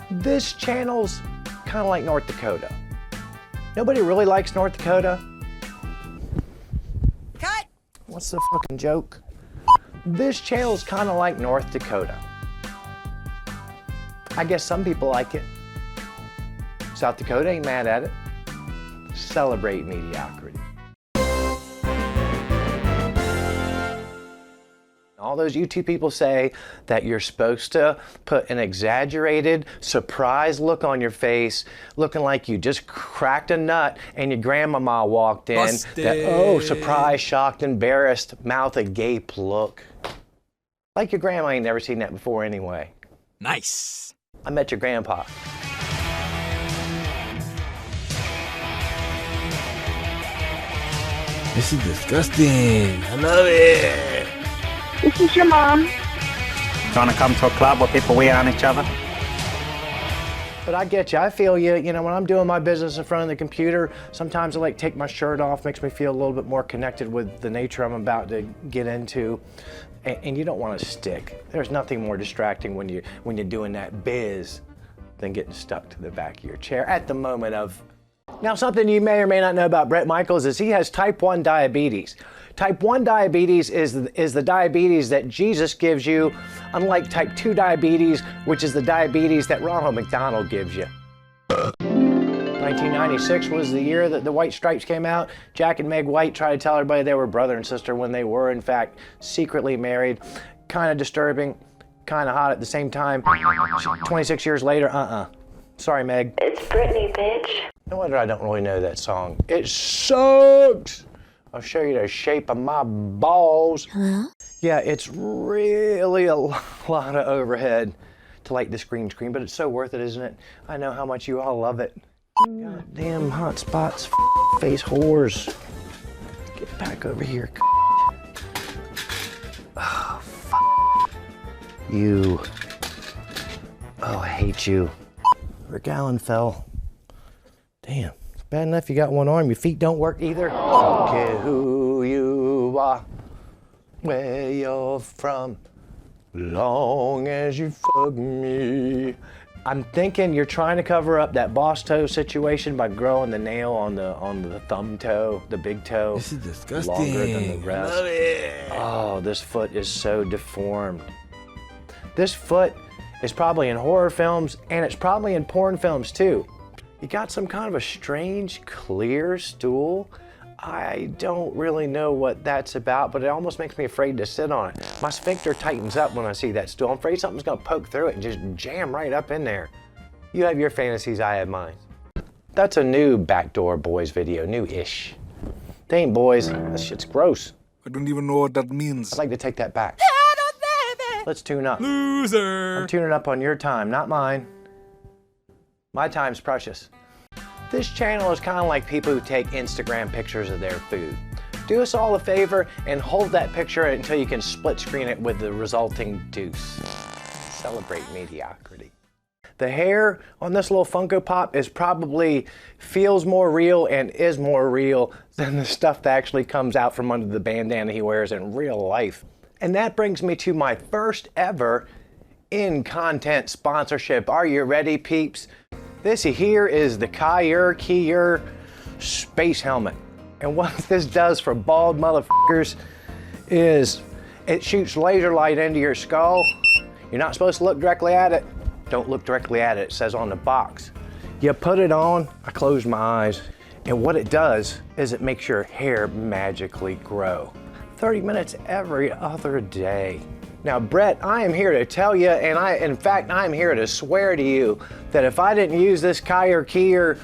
This channel's kind of like North Dakota. Nobody really likes North Dakota. Cut! What's the fucking joke? This channel's kind of like North Dakota. I guess some people like it. South Dakota ain't mad at it. Celebrate mediocrity. All those YouTube people say that you're supposed to put an exaggerated, surprised look on your face, looking like you just cracked a nut and your grandmama walked in. Busted. That, oh, surprised, shocked, embarrassed, mouth agape look. Like your grandma ain't never seen that before anyway. Nice. I met your grandpa. This is disgusting. I love it. This is your mom. Trying to come to a club where people wee on each other? But I get you, I feel you. You know, when I'm doing my business in front of the computer, sometimes I like take my shirt off, makes me feel a little bit more connected with the nature I'm about to get into. And you don't want to stick. There's nothing more distracting when you're doing that biz than getting stuck to the back of your chair at the moment of. Now, something you may or may not know about Bret Michaels is he has type 1 diabetes. Type 1 diabetes is the diabetes that Jesus gives you, unlike type 2 diabetes, which is the diabetes that Ronald McDonald gives you. 1996 was the year that the White Stripes came out. Jack and Meg White tried to tell everybody they were brother and sister when they were, in fact, secretly married. Kind of disturbing, kind of hot at the same time. 26 years later, Sorry, Meg. It's Britney, bitch. No wonder I don't really know that song. It sucks! I'll show you the shape of my balls. Hello? Yeah, it's really a lot of overhead to light this green screen, but it's so worth it, isn't it? I know how much you all love it. Goddamn hot spots, face whores. Get back over here. Oh, fuck. You. Oh, I hate you. Your gallon fell. Damn, it's bad enough you got one arm, your feet don't work either. Don't care who you are, where you're from, long as you fuck me. I'm thinking you're trying to cover up that boss toe situation by growing the nail on the thumb toe, the big toe. This is disgusting. Longer than the rest. I love it. Oh, this foot is so deformed. This foot is probably in horror films, and it's probably in porn films too. You got some kind of a strange, clear stool. I don't really know what that's about, but it almost makes me afraid to sit on it. My sphincter tightens up when I see that stool. I'm afraid something's gonna poke through it and just jam right up in there. You have your fantasies, I have mine. That's a new Backdoor Boys video, new-ish. They ain't boys, that shit's gross. I don't even know what that means. I'd like to take that back. Let's tune up. Loser! I'm tuning up on your time, not mine. My time's precious. This channel is kind of like people who take Instagram pictures of their food. Do us all a favor and hold that picture until you can split screen it with the resulting deuce. Celebrate mediocrity. The hair on this little Funko Pop is probably feels more real and is more real than the stuff that actually comes out from under the bandana he wears in real life. And that brings me to my first ever in-content sponsorship. Are you ready, peeps? This here is the Kier space helmet. And what this does for bald motherfuckers is it shoots laser light into your skull. You're not supposed to look directly at it. Don't look directly at it, it says on the box. You put it on, I close my eyes, and what it does is it makes your hair magically grow. 30 minutes every other day. Now, Bret, I am here to tell you, and in fact, I'm here to swear to you that if I didn't use this Kier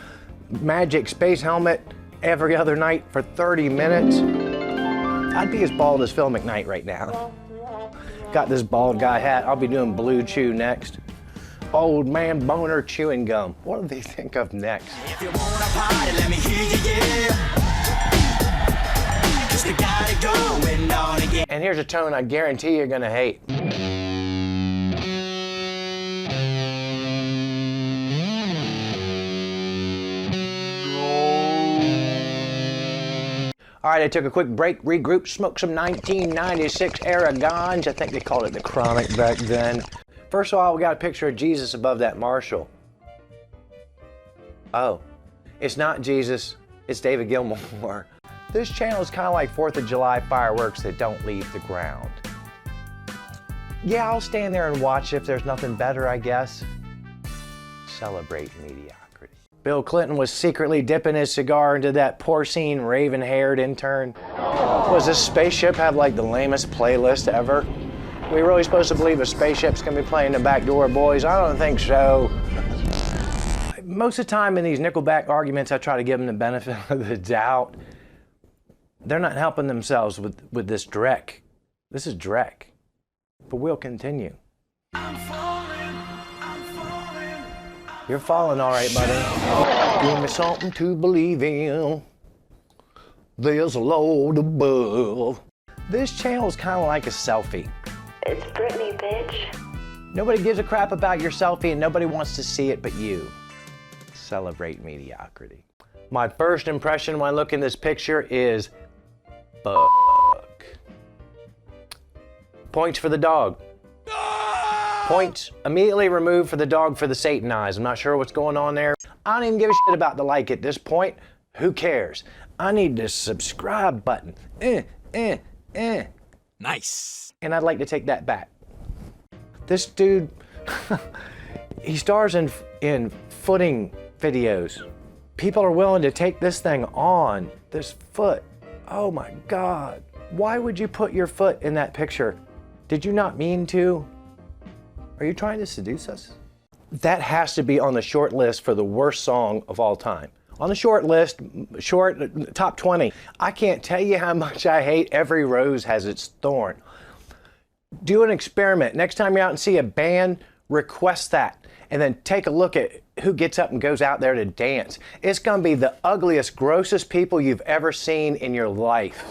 magic space helmet every other night for 30 minutes, I'd be as bald as Phil McKnight right now. Got this bald guy hat. I'll be doing Blue Chew next. Old man boner chewing gum. What do they think of next? If you wanna party, let me hear you, yeah. Just got it going on again. And here's a tone I guarantee you're gonna hate. All right, I took a quick break, regrouped, smoked some 1996 era ganj. I think they called it the Chronic back then. First of all, we got a picture of Jesus above that Marshall. Oh, it's not Jesus, it's David Gilmour. This channel is kind of like 4th of July fireworks that don't leave the ground. Yeah, I'll stand there and watch if there's nothing better, I guess. Celebrate mediocrity. Bill Clinton was secretly dipping his cigar into that porcine, raven-haired intern. Was this spaceship have like the lamest playlist ever? We really supposed to believe a spaceship's gonna be playing the Backdoor Boys? I don't think so. Most of the time in these Nickelback arguments, I try to give them the benefit of the doubt. They're not helping themselves with this dreck. This is dreck. But we'll continue. You're falling all right, buddy. Give me something to believe in. There's a load above. This channel is kind of like a selfie. It's Britney, bitch. Nobody gives a crap about your selfie and nobody wants to see it but you. Celebrate mediocrity. My first impression when I look in this picture is fuck. Points for the dog. Points immediately removed for the dog for the Satan eyes. I'm not sure what's going on there. I don't even give a shit about the like at this point. Who cares? I need the subscribe button. Nice. And I'd like to take that back. This dude, he stars in footing videos. People are willing to take this thing on, this foot. Oh my God. Why would you put your foot in that picture? Did you not mean to? Are you trying to seduce us? That has to be on the short list for the worst song of all time. On the short list, top 20. I can't tell you how much I hate Every Rose Has Its Thorn. Do an experiment. Next time you're out and see a band, request that. And then take a look at who gets up and goes out there to dance. It's gonna be the ugliest, grossest people you've ever seen in your life.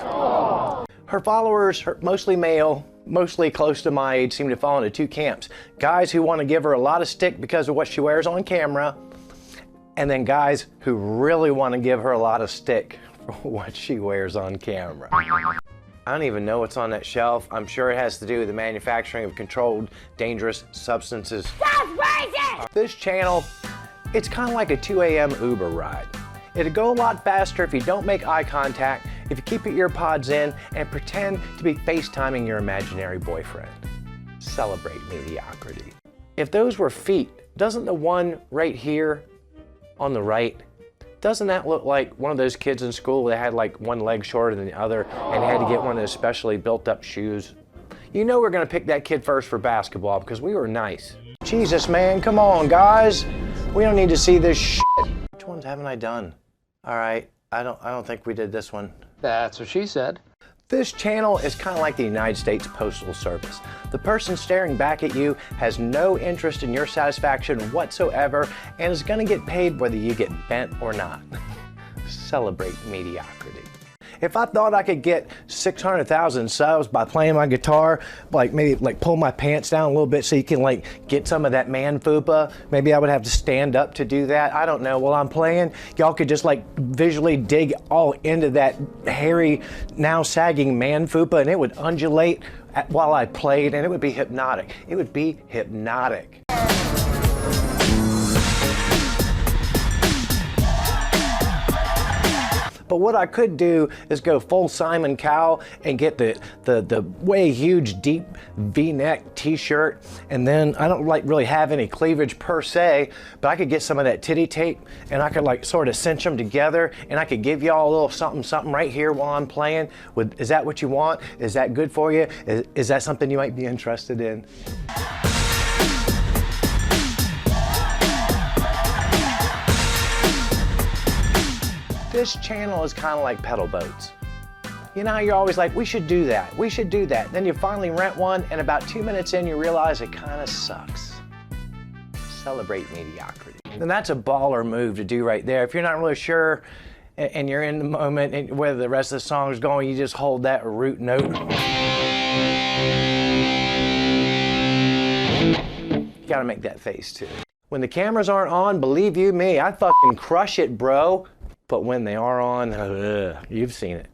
Her followers, mostly male, mostly close to my age, seem to fall into two camps. Guys who want to give her a lot of stick because of what she wears on camera, and then guys who really want to give her a lot of stick for what she wears on camera. I don't even know what's on that shelf. I'm sure it has to do with the manufacturing of controlled, dangerous substances. That's racist! This channel, it's kind of like a 2 a.m. Uber ride. It'll go a lot faster if you don't make eye contact, if you keep your ear pods in, and pretend to be FaceTiming your imaginary boyfriend. Celebrate mediocrity. If those were feet, doesn't the one right here on the right, doesn't that look like one of those kids in school that had like one leg shorter than the other and had to get one of those specially built up shoes? You know we're gonna pick that kid first for basketball because we were nice. Jesus, man, come on, guys. We don't need to see this shit. Which ones haven't I done? All right, I don't think we did this one. That's what she said. This channel is kind of like the United States Postal Service. The person staring back at you has no interest in your satisfaction whatsoever and is gonna get paid whether you get bent or not. Celebrate mediocrity. If I thought I could get 600,000 subs by playing my guitar, like maybe like pull my pants down a little bit so you can like get some of that man FUPA, maybe I would have to stand up to do that. I don't know. While I'm playing, y'all could just like visually dig all into that hairy, now sagging man FUPA and it would undulate while I played and it would be hypnotic. It would be hypnotic. But what I could do is go full Simon Cowell and get the way huge deep V-neck t-shirt, and then I don't like really have any cleavage per se, but I could get some of that titty tape and I could like sort of cinch them together and I could give y'all a little something right here while I'm playing. Is that what you want? Is that good for you? Is that something you might be interested in? This channel is kind of like pedal boats. You know how you're always like, we should do that, we should do that. Then you finally rent one and about 2 minutes in you realize it kind of sucks. Celebrate mediocrity. And that's a baller move to do right there. If you're not really sure and you're in the moment and whether the rest of the song is going, you just hold that root note. You gotta make that face too. When the cameras aren't on, believe you me, I fucking crush it, bro. But when they are on, you've seen it.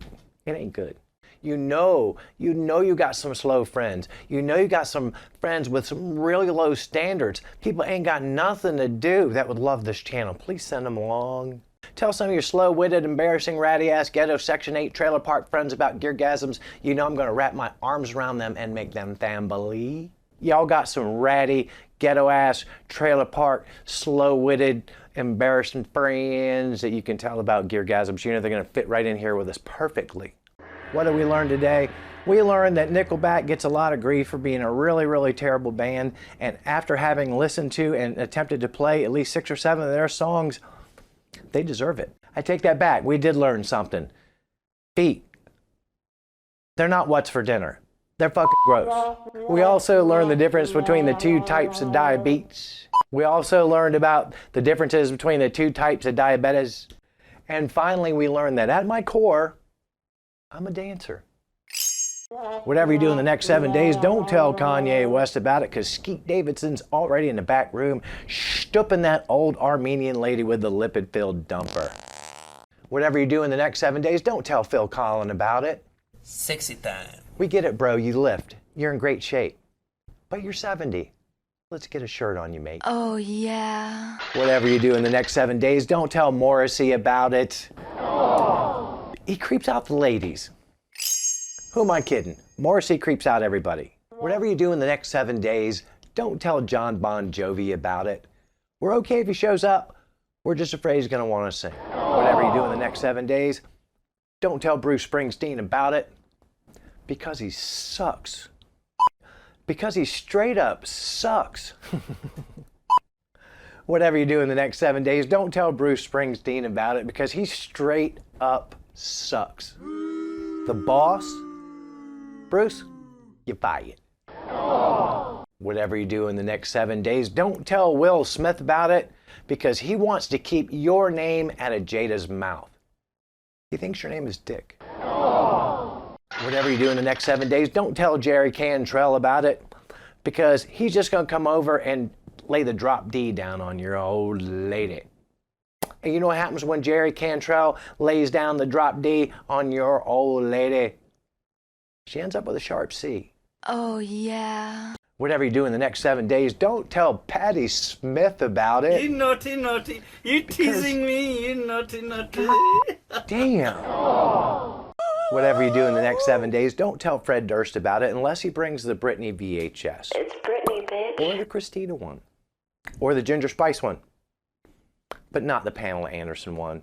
It ain't good. You know you got some slow friends. You know you got some friends with some really low standards. People ain't got nothing to do that would love this channel. Please send them along. Tell some of your slow-witted, embarrassing, ratty-ass, ghetto, Section 8, trailer park friends about GearGasms. You know I'm going to wrap my arms around them and make them family. Y'all got some ratty, ghetto-ass, trailer park, slow-witted, embarrassing friends that you can tell about GearGasms. You know they're going to fit right in here with us perfectly. What did we learn today? We learned that Nickelback gets a lot of grief for being a really, really terrible band. And after having listened to and attempted to play at least 6 or 7 of their songs, they deserve it. I take that back. We did learn something. Feet. They're not what's for dinner. They're fucking gross. We also learned the difference between the 2 types of diabetes. We also learned about the differences between the 2 types of diabetes. And finally, we learned that at my core, I'm a dancer. Whatever you do in the next 7 days, don't tell Kanye West about it, because Skeet Davidson's already in the back room stooping that old Armenian lady with the lipid-filled dumper. Whatever you do in the next 7 days, don't tell Phil Collin about it. Sexy time. We get it, bro. You lift. You're in great shape. But you're 70. Let's get a shirt on you, mate. Oh, yeah. Whatever you do in the next 7 days, don't tell Morrissey about it. He creeps out the ladies. Who am I kidding? Morrissey creeps out everybody. Whatever you do in the next 7 days, don't tell John Bon Jovi about it. We're okay if he shows up. We're just afraid he's going to want to sing. Whatever you do in the next 7 days, don't tell Bruce Springsteen about it. Because he sucks. Because he straight up sucks. Whatever you do in the next 7 days, don't tell Bruce Springsteen about it, because he straight up sucks. The boss, Bruce, you fired. Whatever you do in the next 7 days, don't tell Will Smith about it, because he wants to keep your name out of Jada's mouth. He thinks your name is Dick. Whatever you do in the next 7 days, don't tell Jerry Cantrell about it, because he's just going to come over and lay the drop D down on your old lady. And you know what happens when Jerry Cantrell lays down the drop D on your old lady? She ends up with a sharp C. Oh, yeah. Whatever you do in the next 7 days, don't tell Patti Smith about it. You naughty, naughty. You teasing me, you naughty, naughty. Damn. Whatever you do in the next 7 days, don't tell Fred Durst about it unless he brings the Britney VHS. It's Britney, bitch. Or the Christina one. Or the Ginger Spice one. But not the Pamela Anderson one.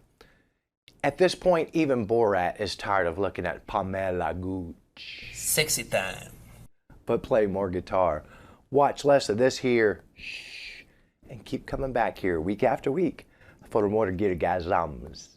At this point, even Borat is tired of looking at Pamela Gooch. Sexy time. But play more guitar. Watch less of this here. Shh. And keep coming back here week after week for more GearGasms.